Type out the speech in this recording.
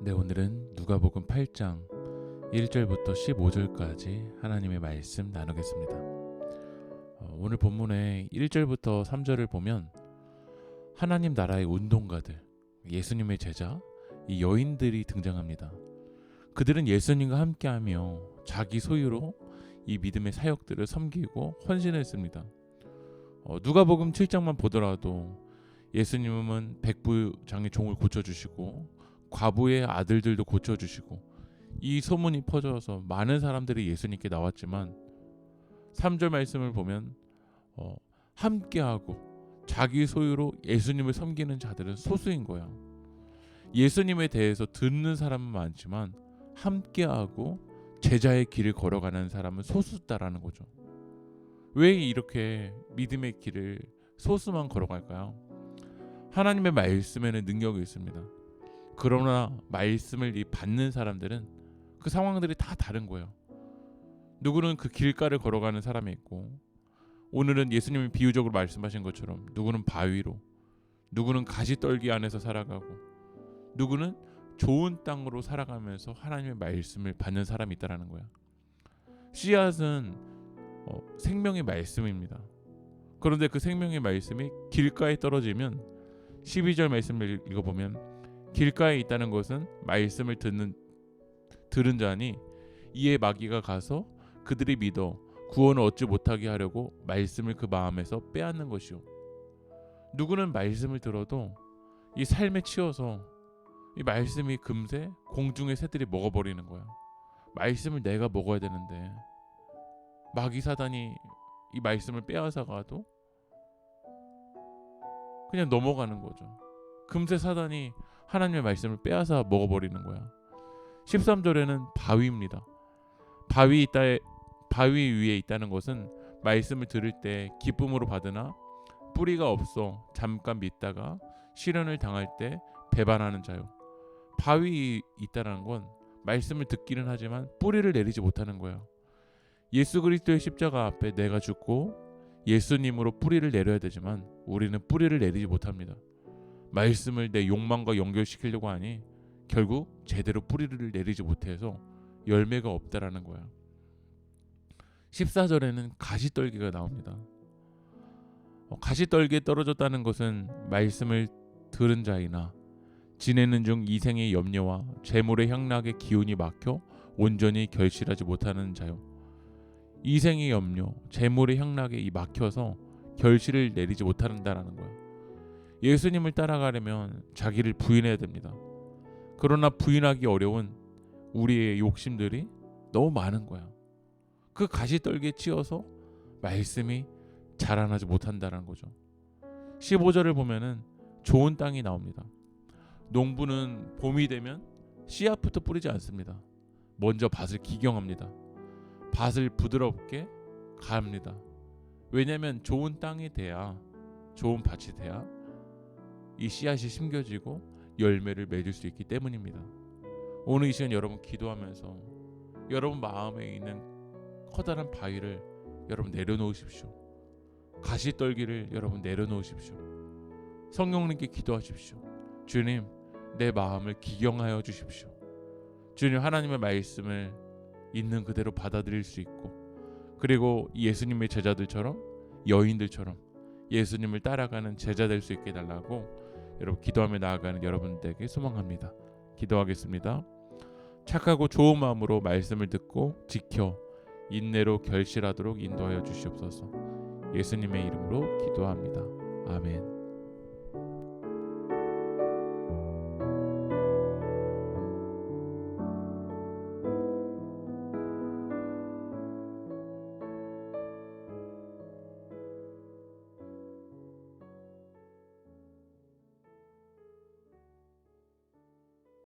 네, 오늘은 누가복음 8장 1절부터 15절까지 하나님의 말씀 나누겠습니다. 오늘 본문의 1절부터 3절을 보면 하나님 나라의 운동가들, 예수님의 제자, 이 여인들이 등장합니다. 그들은 예수님과 함께하며 자기 소유로 이 믿음의 사역들을 섬기고 헌신했습니다. 누가복음 7장만 보더라도 예수님은 백부장의 종을 고쳐주시고 과부의 아들들도 고쳐주시고 이 소문이 퍼져서 많은 사람들이 예수님께 나왔지만 3절 말씀을 보면 함께하고 자기 소유로 예수님을 섬기는 자들은 소수인 거야. 예수님에 대해서 듣는 사람은 많지만 함께하고 제자의 길을 걸어가는 사람은 소수다라는 거죠. 왜 이렇게 믿음의 길을 소수만 걸어갈까요? 하나님의 말씀에는 능력이 있습니다. 그러나 말씀을 받는 사람들은 그 상황들이 다 다른 거예요. 누구는 그 길가를 걸어가는 사람이 있고, 오늘은 예수님이 비유적으로 말씀하신 것처럼 누구는 바위로, 누구는 가시떨기 안에서 살아가고, 누구는 좋은 땅으로 살아가면서 하나님의 말씀을 받는 사람이 있다라는 거야. 씨앗은 생명의 말씀입니다. 그런데 그 생명의 말씀이 길가에 떨어지면 12절 말씀을 읽어보면 길가에 있다는 것은 말씀을 들은 자니 이에 마귀가 가서 그들이 믿어 구원을 얻지 못하게 하려고 말씀을 그 마음에서 빼앗는 것이요. 누구는 말씀을 들어도 이 삶에 치여서 이 말씀이 금세 공중의 새들이 먹어버리는 거야. 말씀을 내가 먹어야 되는데 마귀 사단이 이 말씀을 빼앗아가도 그냥 넘어가는 거죠. 금세 사단이 하나님의 말씀을 빼앗아 먹어버리는 거야. 13절에는 바위입니다. 바위 위에 있다는 것은 말씀을 들을 때 기쁨으로 받으나 뿌리가 없어 잠깐 믿다가 시련을 당할 때 배반하는 자요. 바위에 있다는 건 말씀을 듣기는 하지만 뿌리를 내리지 못하는 거야. 예수 그리스도의 십자가 앞에 내가 죽고 예수님으로 뿌리를 내려야 되지만 우리는 뿌리를 내리지 못합니다. 말씀을 내 욕망과 연결시키려고 하니 결국 제대로 뿌리를 내리지 못해서 열매가 없다라는 거야. 14절에는 가시떨기가 나옵니다. 가시떨기에 떨어졌다는 것은 말씀을 들은 자이나 지내는 중 이생의 염려와 재물의 향락의 기운이 막혀 온전히 결실하지 못하는 자요. 이생의 염려, 재물의 향락에 막혀서 결실을 내리지 못한다라는 거예요. 예수님을 따라가려면 자기를 부인해야 됩니다. 그러나 부인하기 어려운 우리의 욕심들이 너무 많은 거야. 그 가시떨기에 치여서 말씀이 자라나지 못한다는 거죠. 15절을 보면은 좋은 땅이 나옵니다. 농부는 봄이 되면 씨앗부터 뿌리지 않습니다. 먼저 밭을 기경합니다. 밭을 부드럽게 갑니다. 왜냐하면 좋은 땅이 돼야, 좋은 밭이 돼야 이 씨앗이 심겨지고 열매를 맺을 수 있기 때문입니다. 오늘 이 시간 여러분 기도하면서 여러분 마음에 있는 커다란 바위를 여러분 내려놓으십시오. 가시떨기를 여러분 내려놓으십시오. 성령님께 기도하십시오. 주님, 내 마음을 기경하여 주십시오. 주님, 하나님의 말씀을 있는 그대로 받아들일 수 있고, 그리고 예수님의 제자들처럼, 여인들처럼 예수님을 따라가는 제자 될 수 있게 해달라고 여러분 기도하며 나아가는 여러분들에게 소망합니다. 기도하겠습니다. 착하고 좋은 마음으로 말씀을 듣고 지켜 인내로 결실하도록 인도하여 주시옵소서. 예수님의 이름으로 기도합니다. 아멘.